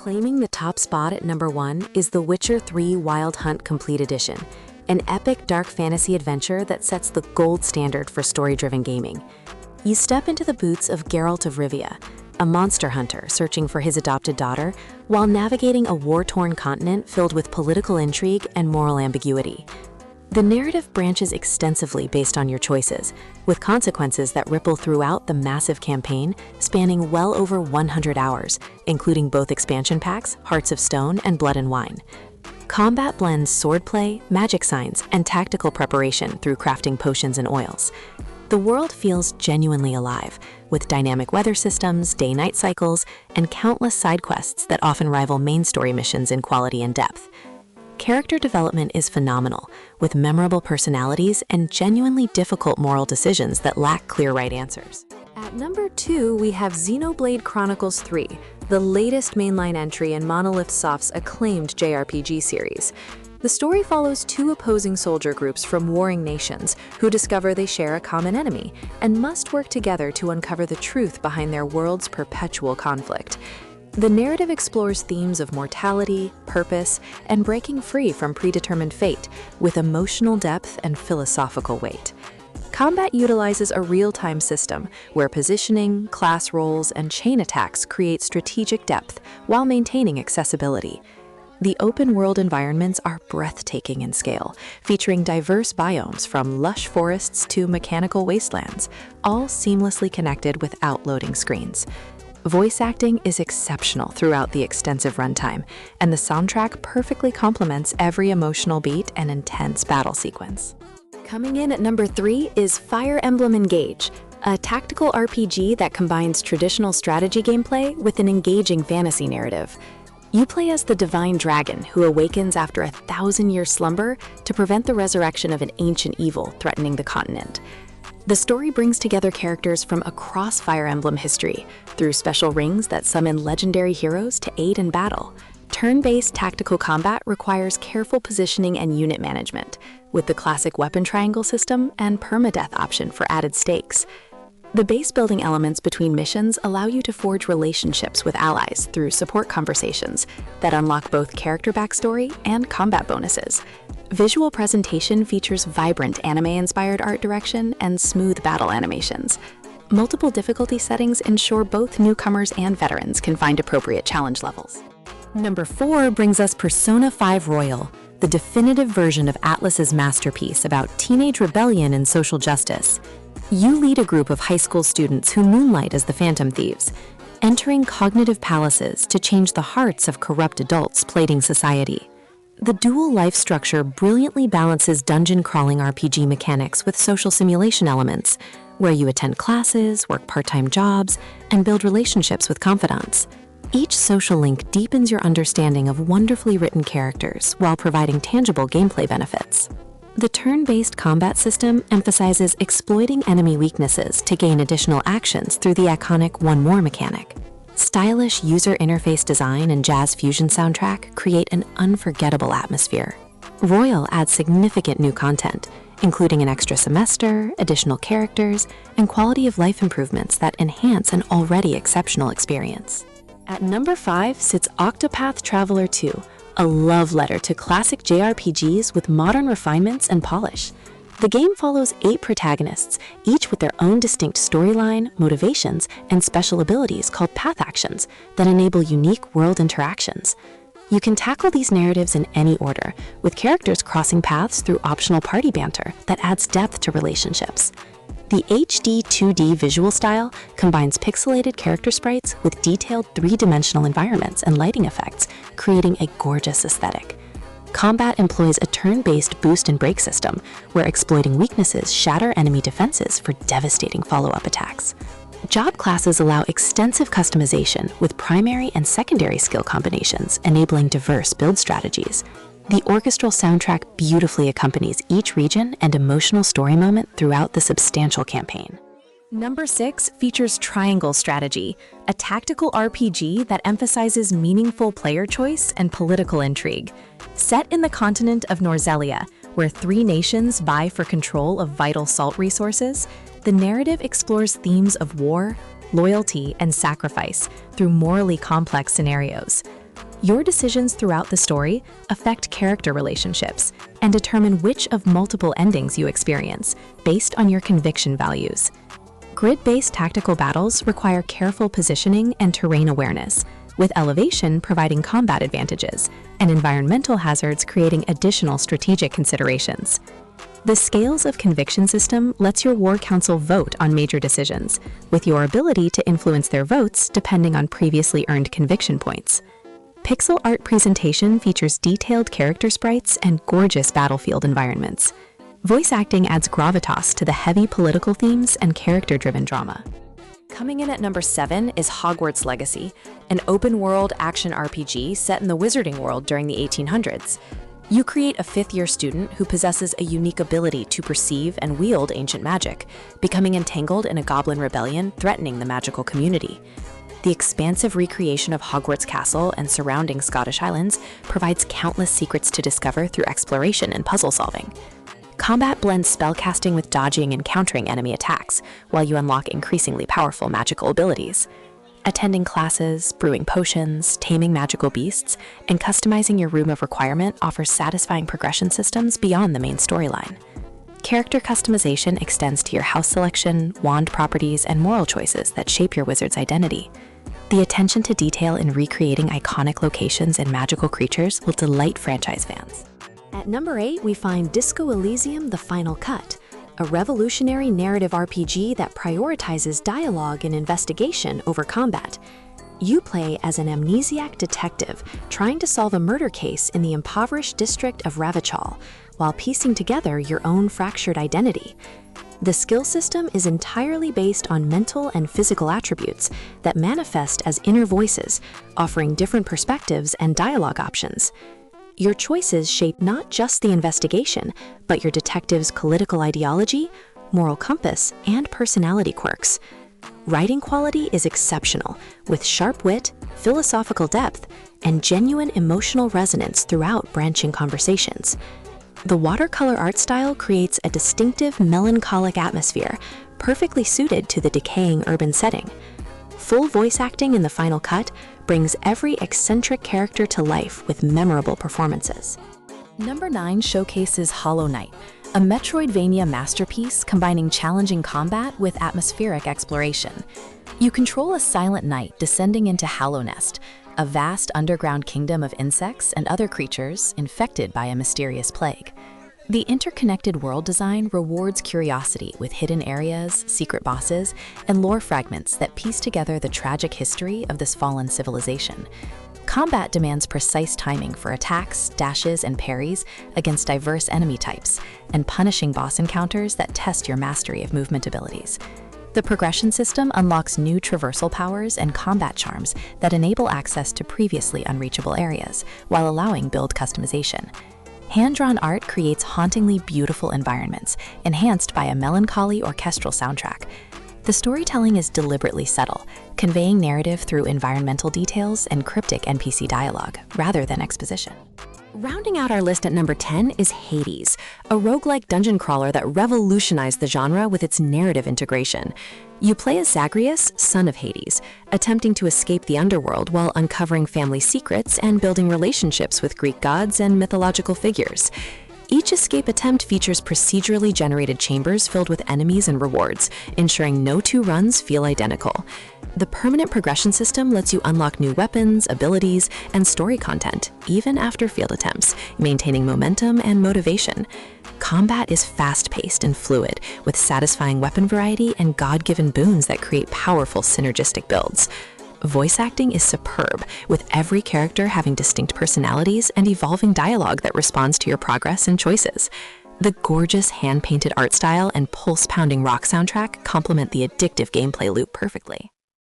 Claiming the top spot at number 1 is The Witcher 3 Wild Hunt Complete Edition, an epic dark fantasy adventure that sets the gold standard for story-driven gaming. You step into the boots of Geralt of Rivia, a monster hunter searching for his adopted daughter, while navigating a war-torn continent filled with political intrigue and moral ambiguity. The narrative branches extensively based on your choices, with consequences that ripple throughout the massive campaign, spanning well over 100 hours, including both expansion packs, Hearts of Stone, and Blood and Wine. Combat blends swordplay, magic signs, and tactical preparation through crafting potions and oils. The world feels genuinely alive, with dynamic weather systems, day-night cycles, and countless side quests that often rival main story missions in quality and depth. Character development is phenomenal, with memorable personalities and genuinely difficult moral decisions that lack clear right answers. At number 2, we have Xenoblade Chronicles 3, the latest mainline entry in Monolith Soft's acclaimed JRPG series. The story follows two opposing soldier groups from warring nations who discover they share a common enemy and must work together to uncover the truth behind their world's perpetual conflict. The narrative explores themes of mortality, purpose, and breaking free from predetermined fate, with emotional depth and philosophical weight. Combat utilizes a real-time system where positioning, class roles, and chain attacks create strategic depth while maintaining accessibility. The open-world environments are breathtaking in scale, featuring diverse biomes from lush forests to mechanical wastelands, all seamlessly connected without loading screens. Voice acting is exceptional throughout the extensive runtime, and the soundtrack perfectly complements every emotional beat and intense battle sequence. Coming in at number 3 is Fire Emblem Engage, a tactical RPG that combines traditional strategy gameplay with an engaging fantasy narrative. You play as the Divine Dragon, who awakens after a 1,000-year slumber to prevent the resurrection of an ancient evil threatening the continent. The story brings together characters from across Fire Emblem history through special rings that summon legendary heroes to aid in battle. Turn-based tactical combat requires careful positioning and unit management, with the classic weapon triangle system and permadeath option for added stakes. The base-building elements between missions allow you to forge relationships with allies through support conversations that unlock both character backstory and combat bonuses. Visual presentation features vibrant anime-inspired art direction and smooth battle animations. Multiple difficulty settings ensure both newcomers and veterans can find appropriate challenge levels. Number 4 brings us Persona 5 Royal, the definitive version of Atlus's masterpiece about teenage rebellion and social justice. You lead a group of high school students who moonlight as the Phantom Thieves, entering cognitive palaces to change the hearts of corrupt adults plaguing society. The dual life structure brilliantly balances dungeon-crawling RPG mechanics with social simulation elements, where you attend classes, work part-time jobs, and build relationships with confidants. Each social link deepens your understanding of wonderfully written characters while providing tangible gameplay benefits. The turn-based combat system emphasizes exploiting enemy weaknesses to gain additional actions through the iconic One More mechanic. Stylish user interface design and jazz fusion soundtrack create an unforgettable atmosphere. Royal adds significant new content, including an extra semester, additional characters, and quality of life improvements that enhance an already exceptional experience. At number 5 sits Octopath Traveler II, a love letter to classic JRPGs with modern refinements and polish. The game follows 8 protagonists, each with their own distinct storyline, motivations, and special abilities called path actions that enable unique world interactions. You can tackle these narratives in any order, with characters crossing paths through optional party banter that adds depth to relationships. The HD 2D visual style combines pixelated character sprites with detailed 3-dimensional environments and lighting effects, creating a gorgeous aesthetic. Combat employs a turn-based boost and break system, where exploiting weaknesses shatter enemy defenses for devastating follow-up attacks. Job classes allow extensive customization with primary and secondary skill combinations, enabling diverse build strategies. The orchestral soundtrack beautifully accompanies each region and emotional story moment throughout the substantial campaign. Number 6 features Triangle Strategy, a tactical RPG that emphasizes meaningful player choice and political intrigue. Set in the continent of Norzelia, where 3 nations vie for control of vital salt resources, the narrative explores themes of war, loyalty, and sacrifice through morally complex scenarios. Your decisions throughout the story affect character relationships and determine which of multiple endings you experience based on your conviction values. Grid-based tactical battles require careful positioning and terrain awareness, with elevation providing combat advantages and environmental hazards creating additional strategic considerations. The Scales of Conviction system lets your War Council vote on major decisions, with your ability to influence their votes depending on previously earned conviction points. Pixel art presentation features detailed character sprites and gorgeous battlefield environments. Voice acting adds gravitas to the heavy political themes and character-driven drama. Coming in at number 7 is Hogwarts Legacy, an open-world action RPG set in the wizarding world during the 1800s. You create a fifth-year student who possesses a unique ability to perceive and wield ancient magic, becoming entangled in a goblin rebellion threatening the magical community. The expansive recreation of Hogwarts Castle and surrounding Scottish Highlands provides countless secrets to discover through exploration and puzzle solving. Combat blends spellcasting with dodging and countering enemy attacks, while you unlock increasingly powerful magical abilities. Attending classes, brewing potions, taming magical beasts, and customizing your room of requirement offers satisfying progression systems beyond the main storyline. Character customization extends to your house selection, wand properties, and moral choices that shape your wizard's identity. The attention to detail in recreating iconic locations and magical creatures will delight franchise fans. At number 8, we find Disco Elysium: The Final Cut, a revolutionary narrative RPG that prioritizes dialogue and investigation over combat. You play as an amnesiac detective trying to solve a murder case in the impoverished district of Ravachol, while piecing together your own fractured identity. The skill system is entirely based on mental and physical attributes that manifest as inner voices, offering different perspectives and dialogue options. Your choices shape not just the investigation, but your detective's political ideology, moral compass, and personality quirks. Writing quality is exceptional, with sharp wit, philosophical depth, and genuine emotional resonance throughout branching conversations. The watercolor art style creates a distinctive melancholic atmosphere, perfectly suited to the decaying urban setting. Full voice acting in the final cut brings every eccentric character to life with memorable performances. Number 9 showcases Hollow Knight, a Metroidvania masterpiece combining challenging combat with atmospheric exploration. You control a silent knight descending into Hallownest, a vast underground kingdom of insects and other creatures infected by a mysterious plague. The interconnected world design rewards curiosity with hidden areas, secret bosses, and lore fragments that piece together the tragic history of this fallen civilization. Combat demands precise timing for attacks, dashes, and parries against diverse enemy types, and punishing boss encounters that test your mastery of movement abilities. The progression system unlocks new traversal powers and combat charms that enable access to previously unreachable areas, while allowing build customization. Hand-drawn art creates hauntingly beautiful environments, enhanced by a melancholy orchestral soundtrack. The storytelling is deliberately subtle, conveying narrative through environmental details and cryptic NPC dialogue, rather than exposition. Rounding out our list at number 10 is Hades, a roguelike dungeon crawler that revolutionized the genre with its narrative integration. You play as Zagreus, son of Hades, attempting to escape the underworld while uncovering family secrets and building relationships with Greek gods and mythological figures. Each escape attempt features procedurally generated chambers filled with enemies and rewards, ensuring no two runs feel identical. The permanent progression system lets you unlock new weapons, abilities, and story content, even after failed attempts, maintaining momentum and motivation. Combat is fast-paced and fluid, with satisfying weapon variety and God-given boons that create powerful synergistic builds. Voice acting is superb, with every character having distinct personalities and evolving dialogue that responds to your progress and choices. The gorgeous hand-painted art style and pulse-pounding rock soundtrack complement the addictive gameplay loop perfectly.